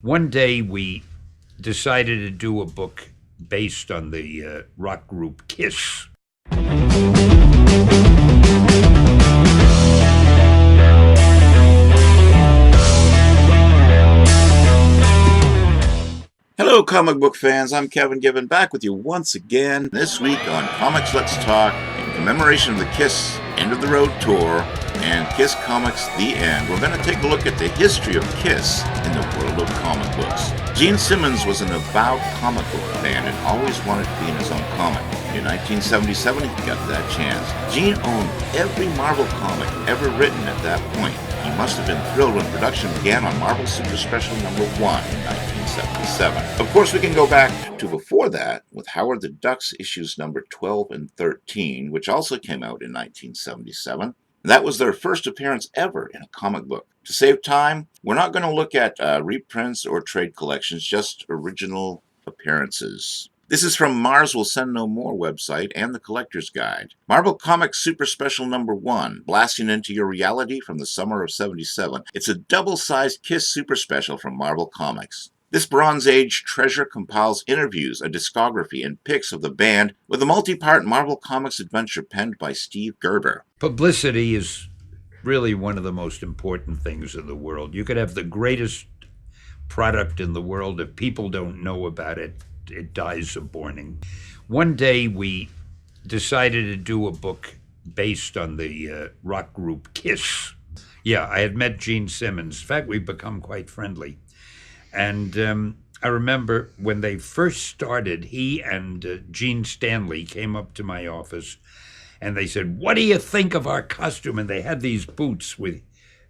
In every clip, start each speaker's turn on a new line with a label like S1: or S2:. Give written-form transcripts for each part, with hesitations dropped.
S1: One day we decided to do a book based on the rock group K.I.S.S.
S2: Hello, comic book fans. I'm Kevin Gibbon, back with you once again this week on Comics Let's Talk in commemoration of the K.I.S.S. End of the Road Tour and K.I.S.S. Comics The End. We're going to take a look at the history of K.I.S.S. in the world of comic books. Gene Simmons was an avowed comic book fan and always wanted to be in his own comic. In 1977, he got that chance. Gene owned every Marvel comic ever written at that point. He must have been thrilled when production began on Marvel Super Special #1 in 1977. Of course, we can go back to before that with Howard the Duck's issues number 12 and 13, which also came out in 1977. That was their first appearance ever in a comic book. To save time, we're not going to look at reprints or trade collections, just original appearances. This is from Mars Will Send No More website and the Collector's Guide. Marvel Comics Super Special #1, Blasting Into Your Reality from the summer of '77. It's a double-sized K.I.S.S. Super Special from Marvel Comics. This Bronze Age treasure compiles interviews, a discography, and pics of the band with a multi-part Marvel Comics adventure penned by Steve Gerber.
S1: Publicity is really one of the most important things in the world. You could have the greatest product in the world. If people don't know about it, it dies of boredom. One day we decided to do a book based on the rock group K.I.S.S. Yeah, I had met Gene Simmons. In fact, we've become quite friendly. And I remember when they first started, he and Gene Stanley came up to my office and they said, "What do you think of our costume?" And they had these boots with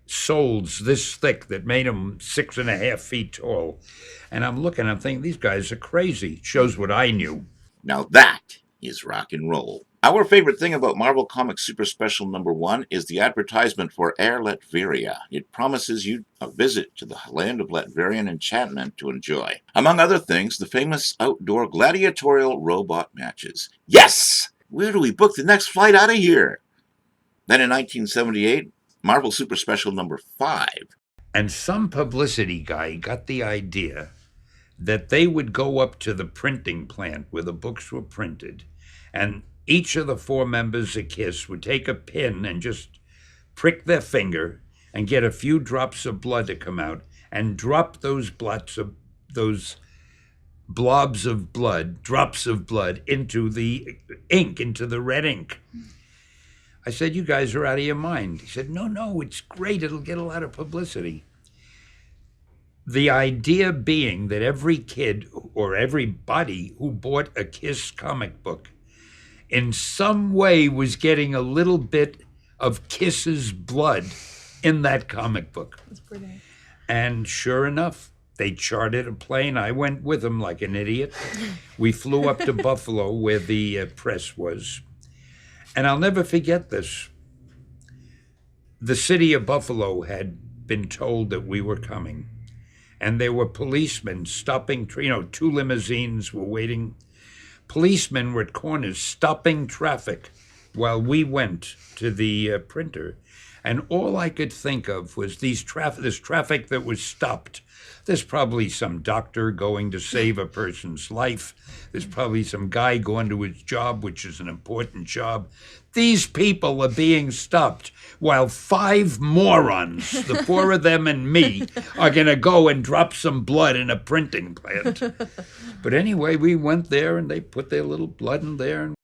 S1: soles this thick that made them 6.5 feet tall. And I'm thinking, these guys are crazy. Shows what I knew.
S2: Now that is rock and roll. Our favorite thing about Marvel Comics Super Special #1 is the advertisement for Air Latveria. It promises you a visit to the land of Latverian enchantment to enjoy. Among other things, the famous outdoor gladiatorial robot matches. Yes! Where do we book the next flight out of here? Then in 1978, Marvel Super Special #5.
S1: And some publicity guy got the idea that they would go up to the printing plant where the books were printed, and each of the 4 members of K.I.S.S. would take a pin and just prick their finger and get a few drops of blood to come out and drop those blobs of blood, drops of blood, into the ink, into the red ink. I said, "You guys are out of your mind." He said, No, it's great. It'll get a lot of publicity. The idea being that every kid or everybody who bought a K.I.S.S. comic book in some way was getting a little bit of K.I.S.'s blood in that comic book.
S3: That's brilliant.
S1: And sure enough, they chartered a plane. I went with them like an idiot. We flew up to Buffalo where the press was. And I'll never forget this. The city of Buffalo had been told that we were coming. And there were policemen stopping, 2 limousines were waiting. Policemen were at corners stopping traffic while we went to the printer. And all I could think of was this traffic that was stopped. There's probably some doctor going to save a person's life. There's probably some guy going to his job, which is an important job. These people are being stopped while 5 morons, the 4 of them and me, are going to go and drop some blood in a printing plant. But anyway, we went there and they put their little blood in there.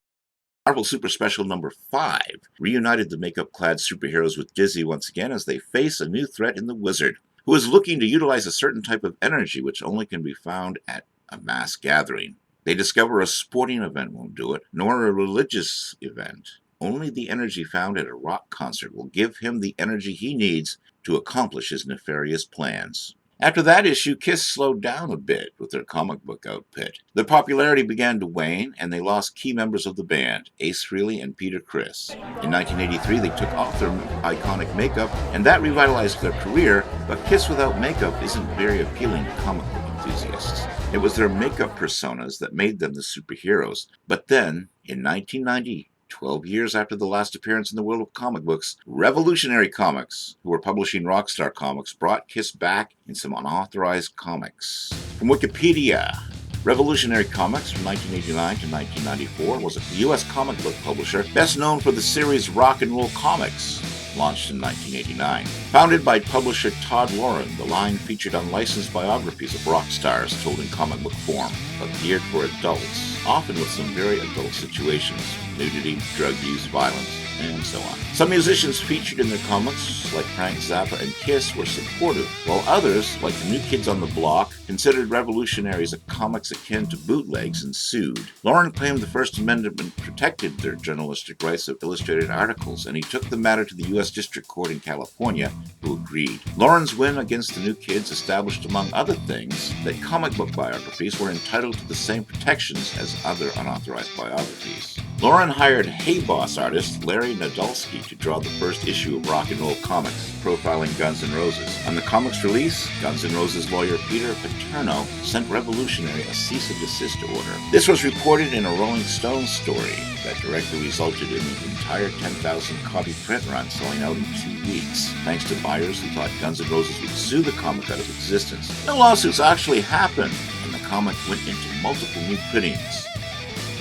S2: Marvel Super Special #5 reunited the makeup-clad superheroes with Dizzy once again as they face a new threat in the Wizard, who is looking to utilize a certain type of energy which only can be found at a mass gathering. They discover a sporting event won't do it, nor a religious event. Only the energy found at a rock concert will give him the energy he needs to accomplish his nefarious plans. After that issue, K.I.S.S. slowed down a bit with their comic book output. Their popularity began to wane, and they lost key members of the band, Ace Frehley and Peter Criss. In 1983, they took off their iconic makeup, and that revitalized their career, but K.I.S.S. without makeup isn't very appealing to comic book enthusiasts. It was their makeup personas that made them the superheroes. But then, in 1990, 12 years after the last appearance in the world of comic books, Revolutionary Comics, who were publishing Rockstar Comics, brought K.I.S.S back in some unauthorized comics. From Wikipedia, Revolutionary Comics from 1989 to 1994 was a U.S. comic book publisher best known for the series Rock and Roll Comics, launched in 1989. Founded by publisher Todd Loren, the line featured unlicensed biographies of rock stars told in comic book form, but geared for adults, often with some very adult situations, nudity, drug use, violence, and so on. Some musicians featured in their comics, like Frank Zappa and K.I.S.S, were supportive, while others, like the New Kids on the Block, considered Revolutionaries a comics akin to bootlegs and sued. Loren claimed the First Amendment protected their journalistic rights of illustrated articles, and he took the matter to the U.S. District Court in California, who agreed. Loren's win against the New Kids established, among other things, that comic book biographies were entitled to the same protections as other unauthorized biographies. Loren hired Hey Boss artist Larry Nadolsky to draw the first issue of Rock and Roll Comics, profiling Guns N' Roses. On the comic's release, Guns N' Roses lawyer Peter Paterno sent Revolutionary a cease and desist order. This was reported in a Rolling Stone story that directly resulted in the entire 10,000 copy print run selling out in 2 weeks, thanks to buyers who thought Guns N' Roses would sue the comic out of existence. The lawsuits actually happened, and the comic went into multiple new printings,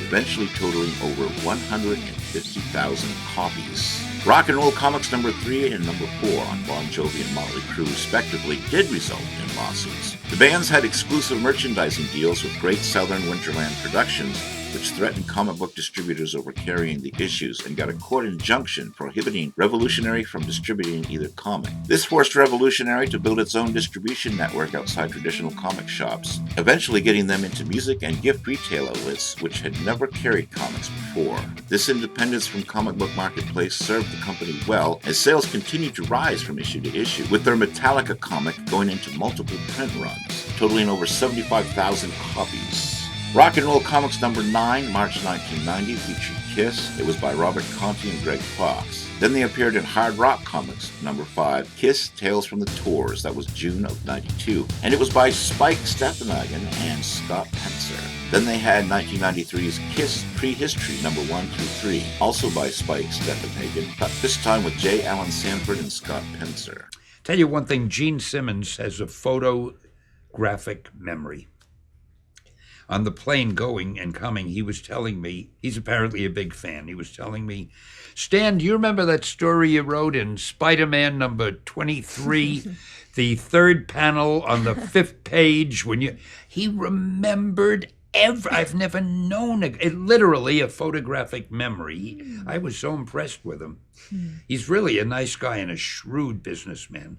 S2: eventually totaling over 150,000 copies. Rock and Roll Comics number 3 and number 4 on Bon Jovi and Motley Crue respectively did result in lawsuits. The bands had exclusive merchandising deals with Great Southern Winterland Productions, which threatened comic book distributors over carrying the issues and got a court injunction prohibiting Revolutionary from distributing either comic. This forced Revolutionary to build its own distribution network outside traditional comic shops, eventually getting them into music and gift retail outlets which had never carried comics before. This independence from comic book marketplace served the company well as sales continued to rise from issue to issue, with their Metallica comic going into multiple print runs, totaling over 75,000 copies. Rock and Roll Comics number 9, March 1990, featured K.I.S.S. It was by Robert Conti and Greg Fox. Then they appeared in Hard Rock Comics number 5, K.I.S.S. Tales from the Tours, that was June of 92, and it was by Spike Steppenhagen and Scott Pencer. Then they had 1993's K.I.S.S. Prehistory number 1 through 3, also by Spike Steppenhagen, but this time with J. Allen Sanford and Scott Pencer.
S1: Tell you one thing, Gene Simmons has a photographic memory. On the plane going and coming, he was telling me, he's apparently a big fan, he was telling me, Stan, do you remember that story you wrote in Spider-Man number 23, the third panel on the 5th page, when he remembered I've never known literally a photographic memory. I was so impressed with him. He's really a nice guy and a shrewd businessman.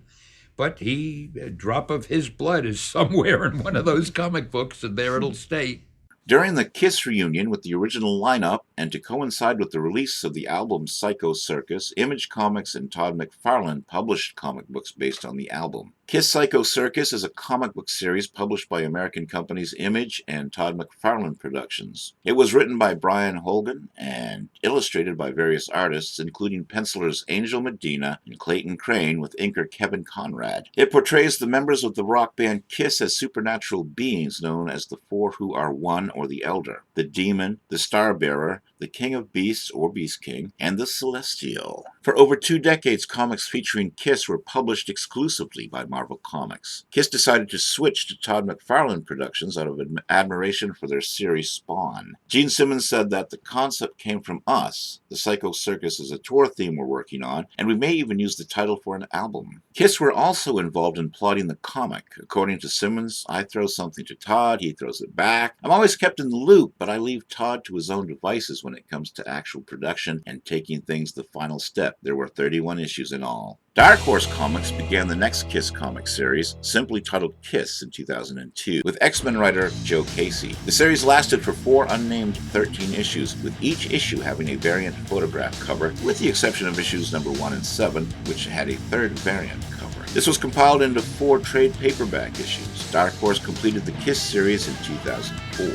S1: But a drop of his blood is somewhere in one of those comic books, and there it'll stay.
S2: During the K.I.S.S reunion with the original lineup, and to coincide with the release of the album Psycho Circus, Image Comics and Todd McFarlane published comic books based on the album. K.I.S.S Psycho Circus is a comic book series published by American companies Image and Todd McFarlane Productions. It was written by Brian Holgan and illustrated by various artists, including pencilers Angel Medina and Clayton Crane, with inker Kevin Conrad. It portrays the members of the rock band K.I.S.S as supernatural beings known as the Four Who Are One or the Elder, the Demon, the Starbearer, the King of Beasts or Beast King, and the Celestial. For over 2 decades, comics featuring K.I.S.S were published exclusively by Marvel Comics. K.I.S.S decided to switch to Todd McFarlane Productions out of admiration for their series Spawn. Gene Simmons said that the concept came from us. The Psycho Circus is a tour theme we're working on, and we may even use the title for an album. K.I.S.S were also involved in plotting the comic. According to Simmons, I throw something to Todd, he throws it back. I'm always kept in the loop, but I leave Todd to his own devices when it comes to actual production and taking things the final step. There were 31 issues in all. Dark Horse Comics began the next K.I.S.S comic series, simply titled K.I.S.S in 2002, with X-Men writer Joe Casey. The series lasted for 4 unnamed 13 issues, with each issue having a variant photograph cover, with the exception of issues number 1 and 7, which had a 3rd variant cover. This was compiled into 4 trade paperback issues. Dark Horse completed the K.I.S.S series in 2004.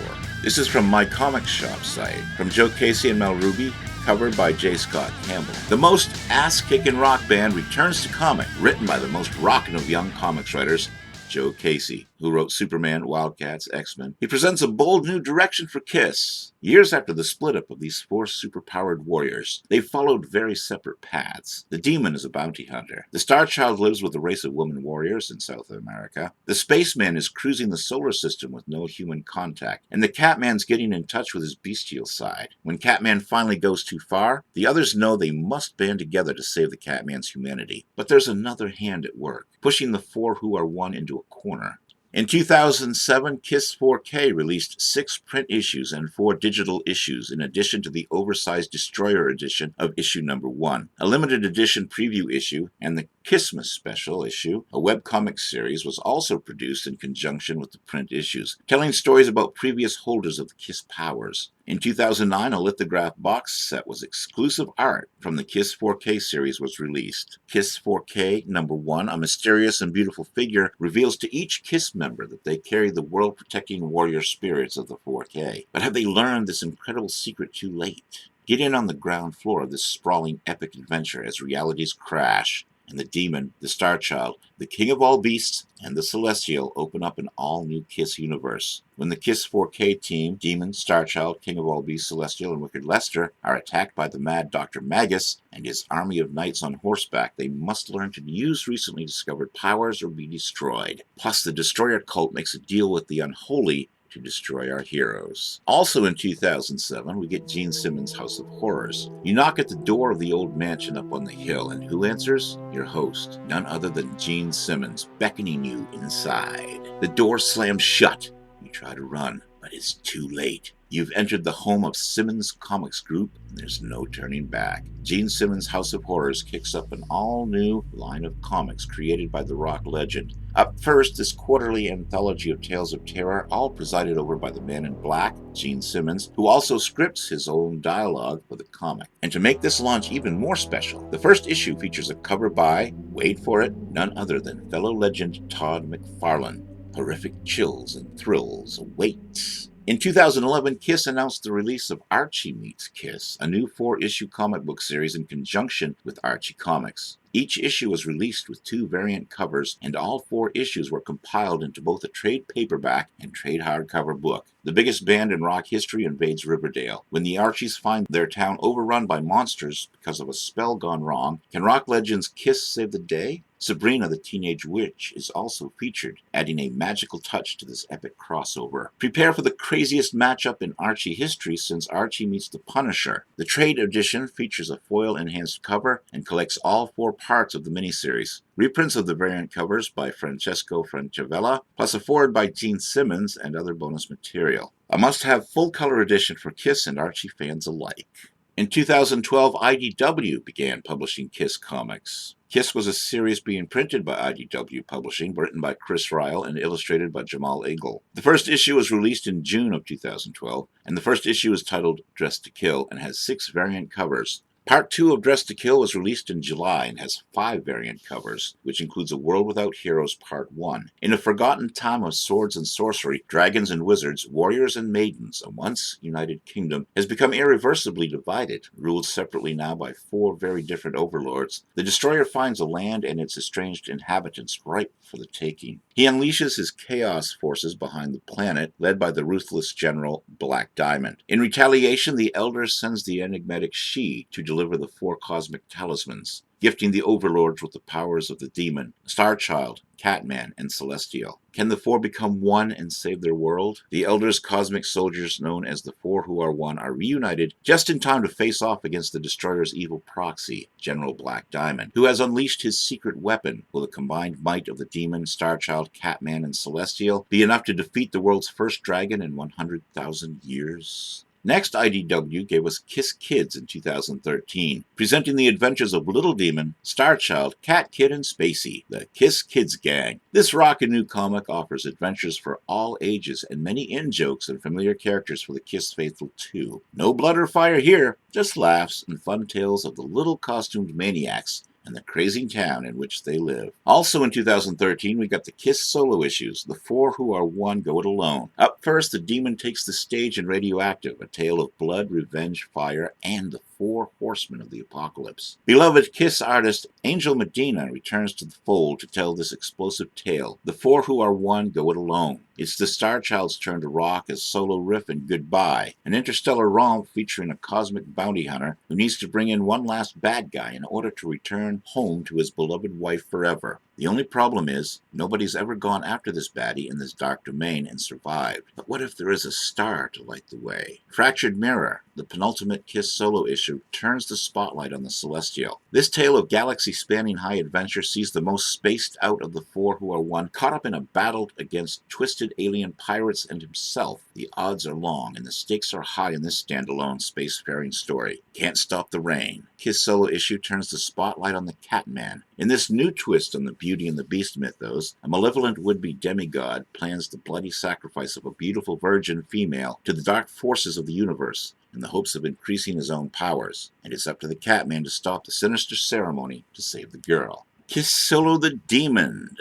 S2: This is from My Comic Shop site, from Joe Casey and Mel Ruby, covered by J. Scott Campbell. The most ass-kicking rock band returns to comic, written by the most rockin' of young comics writers, Joe Casey. who wrote Superman, Wildcats, X-Men, he presents a bold new direction for K.I.S.S. Years after the split-up of these four superpowered warriors, they followed very separate paths. The Demon is a bounty hunter. The Star Child lives with a race of women warriors in South America. The Spaceman is cruising the solar system with no human contact. And the Catman's getting in touch with his bestial side. When Catman finally goes too far, the others know they must band together to save the Catman's humanity. But there's another hand at work, pushing the four who are one into a corner. In 2007, K.I.S.S 4K released 6 print issues and 4 digital issues, in addition to the oversized Destroyer edition of issue number 1, a limited edition preview issue, and the K.I.S.S special issue, a webcomic series, was also produced in conjunction with the print issues, telling stories about previous holders of the K.I.S.S powers. In 2009, a lithograph box set with exclusive art from the K.I.S.S 4K series was released. K.I.S.S 4K number 1, a mysterious and beautiful figure, reveals to each K.I.S.S member that they carry the world-protecting warrior spirits of the 4K. But have they learned this incredible secret too late? Get in on the ground floor of this sprawling epic adventure as realities crash, and the Demon, the Star Child, the King of all Beasts, and the Celestial open up an all-new K.I.S.S universe. When the K.I.S.S 4K team, Demon, Star Child, King of all Beasts, Celestial, and Wicked Lester, are attacked by the mad Dr. Magus and his army of knights on horseback, they must learn to use recently discovered powers or be destroyed. Plus, the Destroyer cult makes a deal with the unholy to destroy our heroes. Also in 2007, we get Gene Simmons' House of Horrors. You knock at the door of the old mansion up on the hill, and who answers? Your host, none other than Gene Simmons, beckoning you inside. The door slams shut. You try to run, but it's too late. You've entered the home of Simmons Comics Group, and there's no turning back. Gene Simmons' House of Horrors kicks up an all-new line of comics created by the rock legend. Up first, this quarterly anthology of tales of terror, all presided over by the man in black, Gene Simmons, who also scripts his own dialogue for the comic. And to make this launch even more special, the first issue features a cover by, wait for it, none other than fellow legend Todd McFarlane. Horrific chills and thrills await. In 2011, K.I.S.S announced the release of Archie Meets K.I.S.S, a new 4-issue comic book series in conjunction with Archie Comics. Each issue was released with 2 variant covers, and all 4 issues were compiled into both a trade paperback and trade hardcover book. The biggest band in rock history invades Riverdale. When the Archies find their town overrun by monsters because of a spell gone wrong, can rock legends K.I.S.S save the day? Sabrina the Teenage Witch is also featured, adding a magical touch to this epic crossover. Prepare for the craziest matchup in Archie history since Archie meets the Punisher. The trade edition features a foil-enhanced cover and collects all 4 parts of the miniseries. Reprints of the variant covers by Francesco Francavilla, plus a foreword by Gene Simmons and other bonus material. A must-have full-color edition for K.I.S.S and Archie fans alike. In 2012, IDW began publishing K.I.S.S comics. K.I.S.S was a series being printed by IDW Publishing, written by Chris Ryall and illustrated by Jamal Iqbal. The first issue was released in June of 2012, and the first issue is titled Dress to Kill and has 6 variant covers. Part 2 of Dress to Kill was released in July and has 5 variant covers, which includes A World Without Heroes Part 1. In a forgotten time of swords and sorcery, dragons and wizards, warriors and maidens, a once united kingdom has become irreversibly divided, ruled separately now by 4 very different overlords. The Destroyer finds a land and its estranged inhabitants ripe for the taking. He unleashes his chaos forces behind the planet, led by the ruthless general Black Diamond. In retaliation, the Elder sends the enigmatic She to deliver the 4 cosmic talismans, gifting the overlords with the powers of the Demon, Star Child, Catman, and Celestial. Can the 4 become one and save their world? The Elder's cosmic soldiers, known as the 4 Who Are One, are reunited just in time to face off against the Destroyer's evil proxy, General Black Diamond, who has unleashed his secret weapon. Will the combined might of the Demon, Star Child, Catman, and Celestial be enough to defeat the world's first dragon in 100,000 years? Next, IDW gave us K.I.S.S Kids in 2013, presenting the adventures of Little Demon, Star Child, Cat Kid, and Spacey, the K.I.S.S Kids gang. This rockin' new comic offers adventures for all ages and many in-jokes and familiar characters for the K.I.S.S faithful too. No blood or fire here, just laughs and fun tales of the little costumed maniacs and the crazy town in which they live. Also in 2013, we got the K.I.S.S solo issues. The 4 Who Are One go it alone. Up first, the Demon takes the stage in Radioactive, a tale of blood, revenge, fire, and the four horsemen of the apocalypse. Beloved Kiss artist Angel Medina returns to the fold to tell this explosive tale. The four who are one go it alone. It's the Star Child's turn to rock as solo riff in Goodbye, an interstellar romp featuring a cosmic bounty hunter who needs to bring in one last bad guy in order to return home to his beloved wife forever. The only problem is, nobody's ever gone after this baddie in this dark domain and survived. But what if there is a star to light the way? Fractured Mirror, the penultimate Kiss solo issue, turns the spotlight on the Celestial. This tale of galaxy-spanning high adventure sees the most spaced out of the four who are one caught up in a battle against twisted alien pirates and himself. The odds are long, and the stakes are high in this standalone spacefaring story. Can't stop the rain. Kiss solo issue turns the spotlight on the Catman. In this new twist on the Beauty and the Beast mythos, a malevolent would-be demigod plans the bloody sacrifice of a beautiful virgin female to the dark forces of the universe in the hopes of increasing his own powers, and it's up to the Catman to stop the sinister ceremony to save the girl. Kiss solo the Demon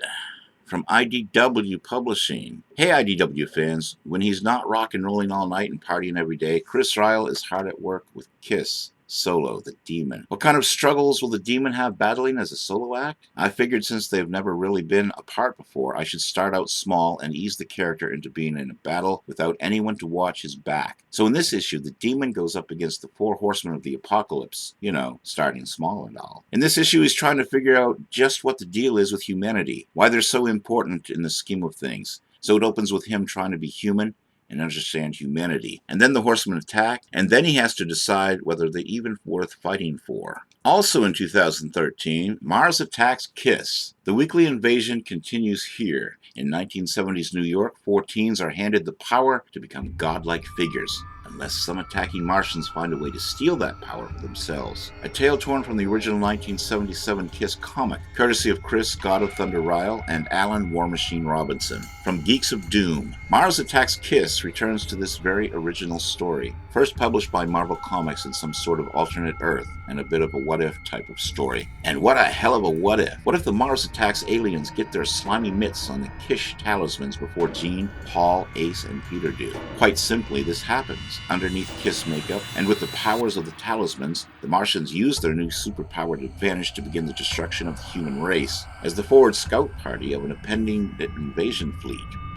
S2: from IDW Publishing. Hey IDW fans, when he's not rock and rolling all night and partying every day, Chris Ryall is hard at work with Kiss solo the Demon. What kind of struggles will the Demon have battling as a solo act? I figured since they've never really been apart before, I should start out small and ease the character into being in a battle without anyone to watch his back. So in this issue, the Demon goes up against the four horsemen of the apocalypse, starting small and all. In this issue, he's trying to figure out just what the deal is with humanity, why they're so important in the scheme of things. So it opens with him trying to be human and understand humanity. And then the horsemen attack, and then he has to decide whether they're even worth fighting for. Also in 2013, Mars attacks K.I.S.S. The weekly invasion continues here. In 1970s New York, four teens are handed the power to become godlike figures, unless some attacking Martians find a way to steal that power for themselves. A tale torn from the original 1977 Kiss comic, courtesy of Chris God of Thunder Ryall and Alan War Machine Robinson. From Geeks of Doom, Mars Attacks K.I.S.S. returns to this very original story, first published by Marvel Comics in some sort of alternate Earth, and a bit of a what-if type of story. And what a hell of a what-if. What if the Mars Attacks aliens get their slimy mitts on the Kiss talismans before Jean, Paul, Ace, and Peter do? Quite simply, this happens. Underneath Kiss makeup, and with the powers of the talismans, the Martians use their new superpowered advantage to begin the destruction of the human race as the forward scout party of an impending invasion fleet.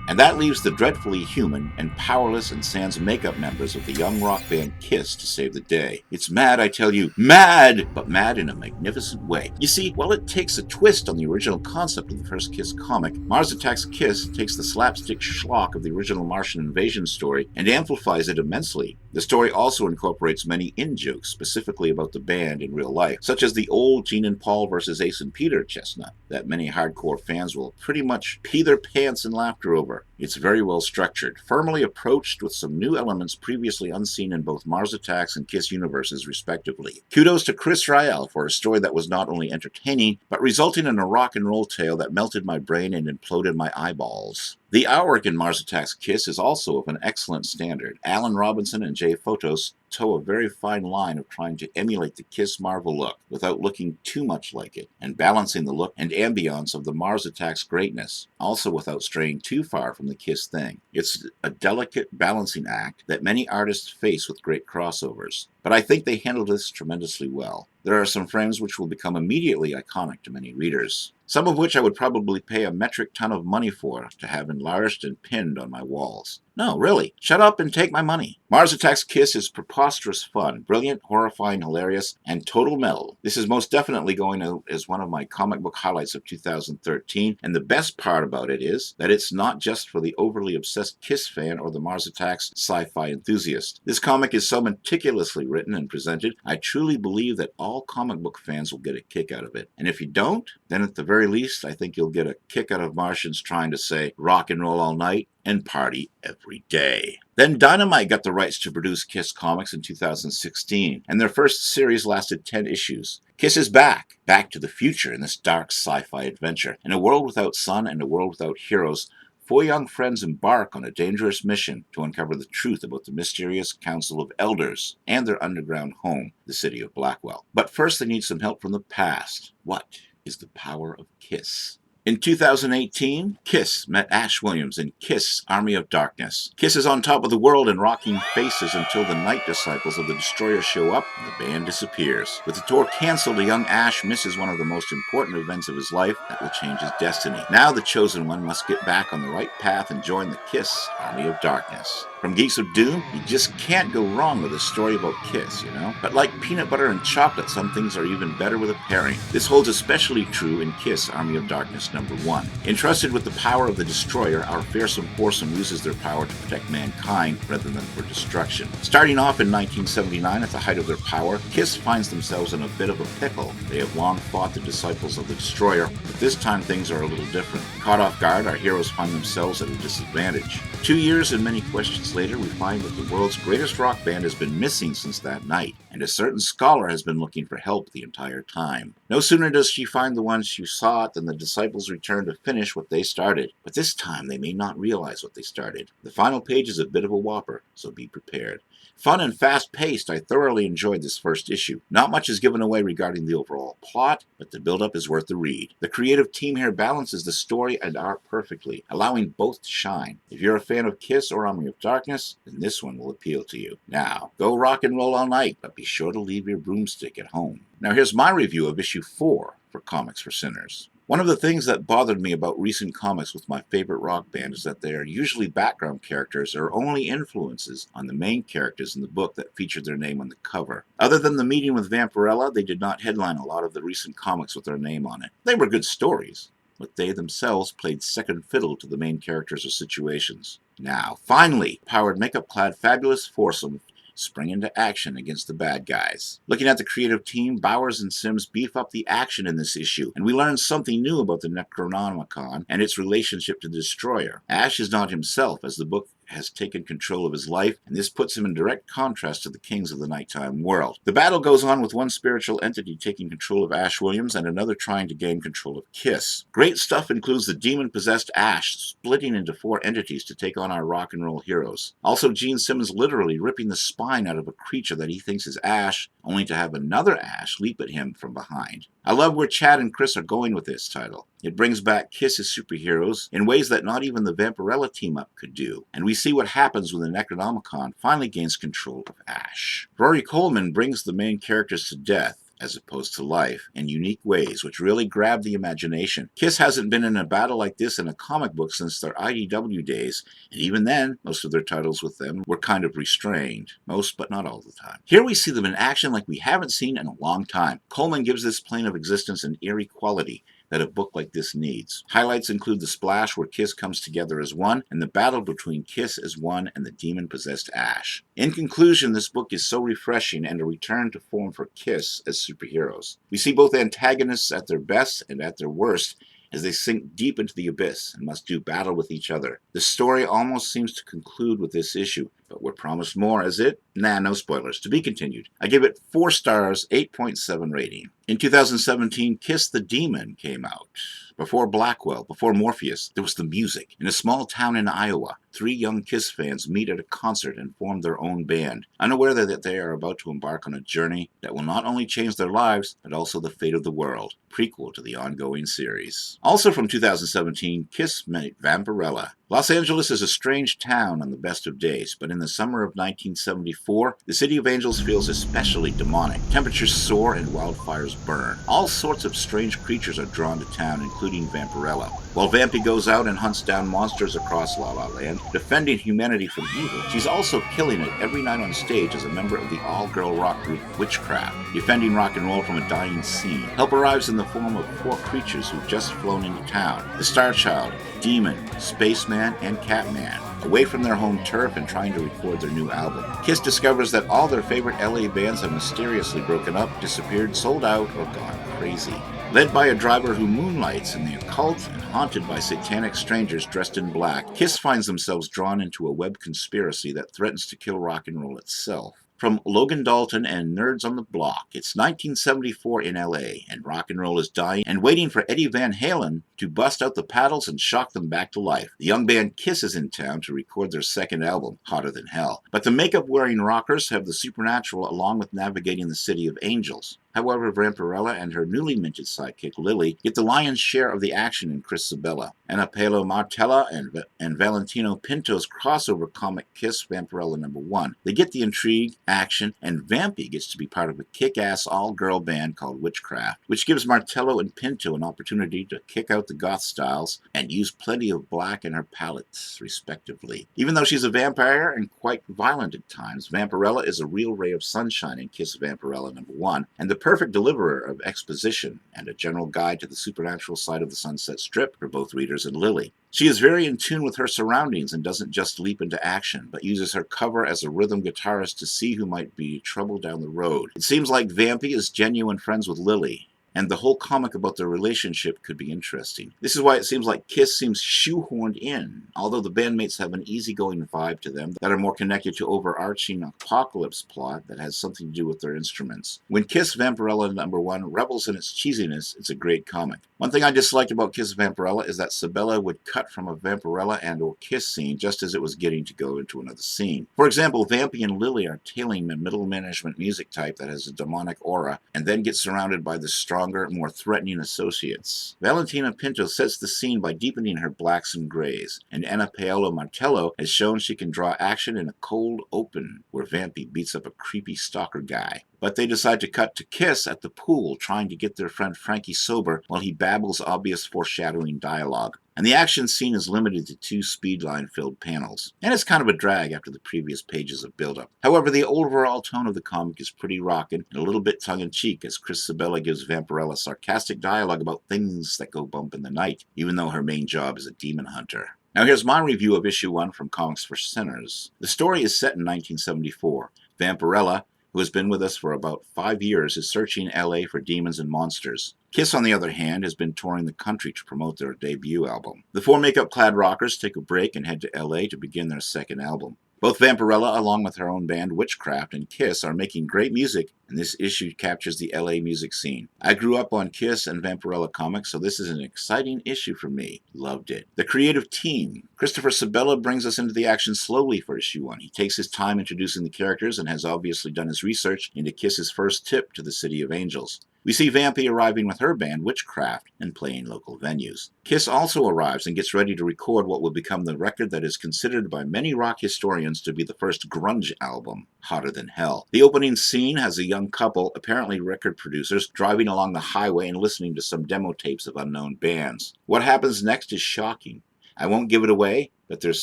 S2: And that leaves the dreadfully human and powerless and sans makeup members of the young rock band Kiss to save the day. It's mad, I tell you, mad! But mad in a magnificent way. You see, while it takes a twist on the original concept of the first Kiss comic, Mars Attacks K.I.S.S. takes the slapstick schlock of the original Martian invasion story and amplifies it immensely. The story also incorporates many in-jokes specifically about the band in real life, such as the old Jean and Paul versus Ace and Peter chestnut that many hardcore fans will pretty much pee their pants in laughter over. It's very well structured, firmly approached with some new elements previously unseen in both Mars Attacks and Kiss universes respectively. Kudos to Chris Ryall for a story that was not only entertaining, but resulting in a rock and roll tale that melted my brain and imploded my eyeballs. The artwork in Mars Attacks K.I.S.S. is also of an excellent standard. Alan Robinson and Jay Photos toe a very fine line of trying to emulate the Kiss Marvel look without looking too much like it, and balancing the look and ambiance of the Mars Attacks greatness, also without straying too far from the Kiss thing. It's a delicate balancing act that many artists face with great crossovers, but I think they handled this tremendously well. There are some frames which will become immediately iconic to many readers, some of which I would probably pay a metric ton of money for to have enlarged and pinned on my walls. No, really, shut up and take my money. Mars Attacks K.I.S.S. is preposterous fun, brilliant, horrifying, hilarious, and total metal. This is most definitely going out as one of my comic book highlights of 2013, and the best part about it is that it's not just for the overly obsessed Kiss fan or the Mars Attacks sci-fi enthusiast. This comic is so meticulously written and presented, I truly believe that all comic book fans will get a kick out of it. And if you don't, then at the very least, I think you'll get a kick out of Martians trying to say rock and roll all night and party every day. Then Dynamite got the rights to produce Kiss comics in 2016, and their first series lasted 10 issues. Kiss is back to the future in this dark sci-fi adventure. In a world without sun and a world without heroes, four young friends embark on a dangerous mission to uncover the truth about the mysterious Council of Elders and their underground home, the city of Blackwell. But first they need some help from the past. What is the power of Kiss? In 2018, K.I.S.S met Ash Williams in K.I.S.S Army of Darkness. K.I.S.S is on top of the world and rocking faces until the Night Disciples of the Destroyer show up and the band disappears. With the tour cancelled, a young Ash misses one of the most important events of his life that will change his destiny. Now the Chosen One must get back on the right path and join the K.I.S.S Army of Darkness. From Geeks of Doom, you just can't go wrong with a story about K.I.S.S, you know? But like peanut butter and chocolate, some things are even better with a pairing. This holds especially true in K.I.S.S Army of Darkness #1. Entrusted with the power of the Destroyer, our fearsome foursome uses their power to protect mankind rather than for destruction. Starting off in 1979 at the height of their power, K.I.S.S finds themselves in a bit of a pickle. They have long fought the disciples of the Destroyer, but this time things are a little different. Caught off guard, our heroes find themselves at a disadvantage. 2 years and many questions later, we find that the world's greatest rock band has been missing since that night, and a certain scholar has been looking for help the entire time. No sooner does she find the ones she sought than the disciples return to finish what they started. But this time they may not realize what they started. The final page is a bit of a whopper, so be prepared. Fun and fast-paced, I thoroughly enjoyed this first issue. Not much is given away regarding the overall plot, but the build-up is worth the read. The creative team here balances the story and art perfectly, allowing both to shine. If you're a fan of K.I.S.S or Army of Darkness, then this one will appeal to you. Now, go rock and roll all night, but be sure to leave your broomstick at home. Now here's my review of issue 4 for Comics for Sinners. One of the things that bothered me about recent comics with my favorite rock band is that they are usually background characters or only influences on the main characters in the book that featured their name on the cover. Other than the meeting with Vampirella, they did not headline a lot of the recent comics with their name on it. They were good stories, but they themselves played second fiddle to the main characters or situations. Now, finally, powered makeup-clad fabulous foursome spring into action against the bad guys. Looking at the creative team, Bowers and Sims beef up the action in this issue, and we learn something new about the Necronomicon and its relationship to the Destroyer. Ash is not himself, as the book has taken control of his life, and this puts him in direct contrast to the kings of the nighttime world. The battle goes on with one spiritual entity taking control of Ash Williams and another trying to gain control of K.I.S.S. Great stuff includes the demon-possessed Ash splitting into 4 entities to take on our rock and roll heroes. Also, Gene Simmons literally ripping the spine out of a creature that he thinks is Ash, only to have another Ash leap at him from behind. I love where Chad and Chris are going with this title. It brings back K.I.S.S superheroes in ways that not even the Vampirella team-up could do, and we see what happens when the Necronomicon finally gains control of Ash. Rory Coleman brings the main characters to death, as opposed to life, in unique ways, which really grab the imagination. K.I.S.S hasn't been in a battle like this in a comic book since their IDW days, and even then, most of their titles with them were kind of restrained. Most, but not all the time. Here we see them in action like we haven't seen in a long time. Coleman gives this plane of existence an eerie quality that a book like this needs. Highlights include the splash where K.I.S.S comes together as one, and the battle between K.I.S.S as one and the demon-possessed Ash. In conclusion, this book is so refreshing and a return to form for K.I.S.S as superheroes. We see both antagonists at their best and at their worst as they sink deep into the abyss and must do battle with each other. The story almost seems to conclude with this issue, but we're promised more as it? Nah, no spoilers. To be continued. I give it 4 stars, 8.7 rating. In 2017, K.I.S.S the Demon came out. Before Blackwell, before Morpheus, there was the music. In a small town in Iowa, 3 young K.I.S.S fans meet at a concert and form their own band, unaware that they are about to embark on a journey that will not only change their lives, but also the fate of the world, prequel to the ongoing series. Also from 2017, K.I.S.S met Vampirella. Los Angeles is a strange town on the best of days, but in the summer of 1974, the City of Angels feels especially demonic. Temperatures soar and wildfires burn. All sorts of strange creatures are drawn to town, including Vampirella. While Vampy goes out and hunts down monsters across La La Land, defending humanity from evil, she's also killing it every night on stage as a member of the all-girl rock group Witchcraft, defending rock and roll from a dying scene. Help arrives in the form of 4 creatures who've just flown into town: the Star Child, Demon, Spaceman, and Catman, away from their home turf and trying to record their new album. K.I.S.S discovers that all their favorite LA bands have mysteriously broken up, disappeared, sold out, or gone crazy. Led by a driver who moonlights in the occult and haunted by satanic strangers dressed in black, K.I.S.S finds themselves drawn into a web conspiracy that threatens to kill rock and roll itself. From Logan Dalton and Nerds on the Block, it's 1974 in LA, and rock and roll is dying and waiting for Eddie Van Halen to bust out the paddles and shock them back to life. The young band K.I.S.S is in town to record their second album, Hotter Than Hell. But the makeup-wearing rockers have the supernatural along with navigating the City of Angels. However, Vampirella and her newly minted sidekick Lily get the lion's share of the action in Chris Sabella. Anapelo Martella and Valentino Pinto's crossover comic Kiss Vampirella #1. They get the intrigue, action, and Vampy gets to be part of a kick-ass all-girl band called Witchcraft, which gives Martello and Pinto an opportunity to kick out the goth styles and use plenty of black in her palettes, respectively. Even though she's a vampire and quite violent at times, Vampirella is a real ray of sunshine in Kiss Vampirella #1, and the perfect deliverer of exposition and a general guide to the supernatural side of the Sunset Strip for both readers and Lily. She is very in tune with her surroundings and doesn't just leap into action, but uses her cover as a rhythm guitarist to see who might be trouble down the road. It seems like Vampy is genuine friends with Lily, and the whole comic about their relationship could be interesting. This is why it seems like Kiss seems shoehorned in, although the bandmates have an easygoing vibe to them that are more connected to overarching apocalypse plot that has something to do with their instruments. When Kiss Vampirella #1 revels in its cheesiness, it's a great comic. One thing I disliked about Kiss Vampirella is that Sabella would cut from a Vampirella and or Kiss scene just as it was getting to go into another scene. For example, Vampy and Lily are tailing a middle management music type that has a demonic aura and then get surrounded by the stronger, more threatening associates. Valentina Pinto sets the scene by deepening her blacks and grays, and Anna Paolo Martello has shown she can draw action in a cold open where Vampy beats up a creepy stalker guy. But they decide to cut to Kiss at the pool trying to get their friend Frankie sober while he babbles obvious foreshadowing dialogue. And the action scene is limited to 2 speedline-filled panels, and it's kind of a drag after the previous pages of build-up. However, the overall tone of the comic is pretty rockin' and a little bit tongue-in-cheek as Chris Sabella gives Vampirella sarcastic dialogue about things that go bump in the night, even though her main job is a demon hunter. Now here's my review of issue 1 from Comics for Sinners. The story is set in 1974. Vampirella, who has been with us for about 5 years, is searching LA for demons and monsters. Kiss, on the other hand, has been touring the country to promote their debut album. The 4 makeup-clad rockers take a break and head to LA to begin their second album. Both Vampirella, along with her own band Witchcraft, and Kiss are making great music, and this issue captures the LA music scene. I grew up on Kiss and Vampirella comics, so this is an exciting issue for me. Loved it. The creative team. Christopher Sabella brings us into the action slowly for issue 1. He takes his time introducing the characters and has obviously done his research into Kiss's first tip to the City of Angels. We see Vampy arriving with her band, Witchcraft, and playing local venues. Kiss also arrives and gets ready to record what will become the record that is considered by many rock historians to be the first grunge album, Hotter Than Hell. The opening scene has a young couple, apparently record producers, driving along the highway and listening to some demo tapes of unknown bands. What happens next is shocking. I won't give it away, but there's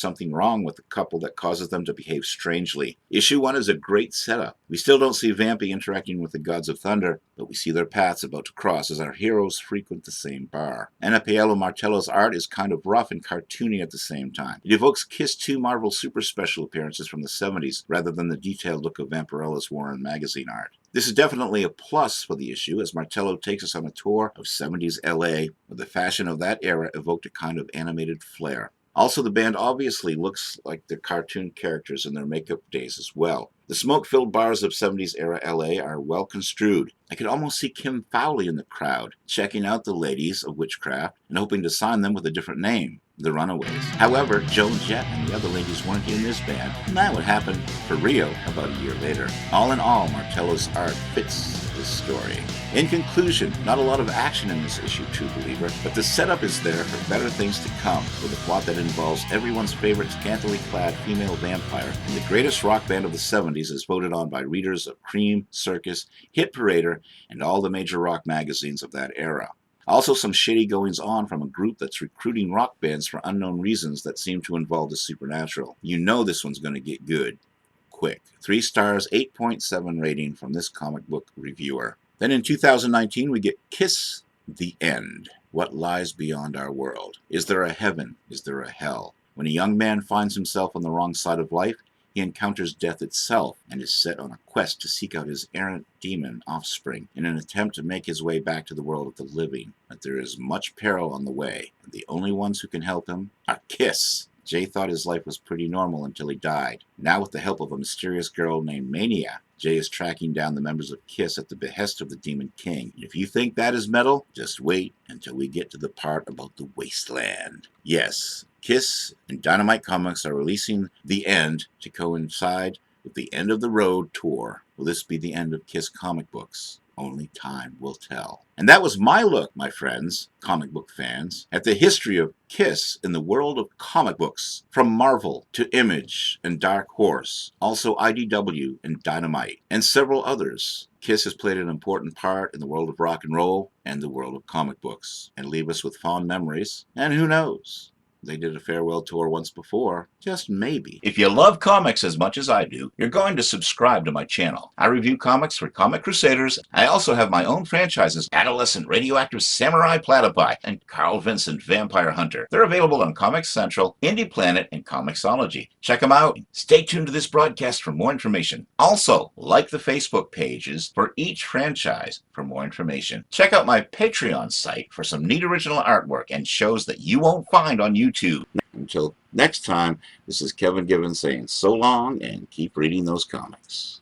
S2: something wrong with the couple that causes them to behave strangely. Issue 1 is a great setup. We still don't see Vampy interacting with the Gods of Thunder, but we see their paths about to cross as our heroes frequent the same bar. Anna Paolo Martello's art is kind of rough and cartoony at the same time. It evokes Kiss 2 Marvel Super Special appearances from the 70s, rather than the detailed look of Vampirella's Warren magazine art. This is definitely a plus for the issue, as Martello takes us on a tour of 70s LA, where the fashion of that era evoked a kind of animated flair. Also, the band obviously looks like the cartoon characters in their makeup days as well. The smoke-filled bars of 70s-era LA are well construed. I could almost see Kim Fowley in the crowd, checking out the ladies of Witchcraft and hoping to sign them with a different name, the Runaways. However, Joan Jett and the other ladies weren't in this band, and that would happen for Rio about a year later. All in all, Martello's art fits this story. In conclusion, not a lot of action in this issue, true believer, but the setup is there for better things to come, with a plot that involves everyone's favorite scantily clad female vampire and the greatest rock band of the 70s as voted on by readers of Cream, Circus, Hit Parader, and all the major rock magazines of that era. Also some shady goings-on from a group that's recruiting rock bands for unknown reasons that seem to involve the supernatural. You know this one's going to get good. Quick. 3 stars, 8.7 rating from this comic book reviewer. Then in 2019 we get Kiss, the End. What lies beyond our world? Is there a heaven? Is there a hell? When a young man finds himself on the wrong side of life, he encounters death itself and is set on a quest to seek out his errant demon offspring in an attempt to make his way back to the world of the living. But there is much peril on the way, and the only ones who can help him are Kiss. Jay thought his life was pretty normal until he died. Now, with the help of a mysterious girl named Mania, Jay is tracking down the members of Kiss at the behest of the Demon King. And if you think that is metal, just wait until we get to the part about the wasteland. Yes, Kiss and Dynamite Comics are releasing The End to coincide with the End of the Road tour. Will this be the end of Kiss comic books? Only time will tell. And that was my look, my friends, comic book fans, at the history of K.I.S.S in the world of comic books, from Marvel to Image and Dark Horse, also IDW and Dynamite, and several others. K.I.S.S has played an important part in the world of rock and roll and the world of comic books, and leave us with fond memories. And who knows? They did a farewell tour once before, just maybe. If you love comics as much as I do, you're going to subscribe to my channel. I review comics for Comic Crusaders. I also have my own franchises, Adolescent Radioactive Samurai Platypi and Carl Vincent Vampire Hunter. They're available on Comics Central, Indie Planet, and Comixology. Check them out. Stay tuned to this broadcast for more information. Also, like the Facebook pages for each franchise for more information. Check out my Patreon site for some neat original artwork and shows that you won't find on YouTube. Until next time, this is Kevin Gibbons saying so long and keep reading those comics.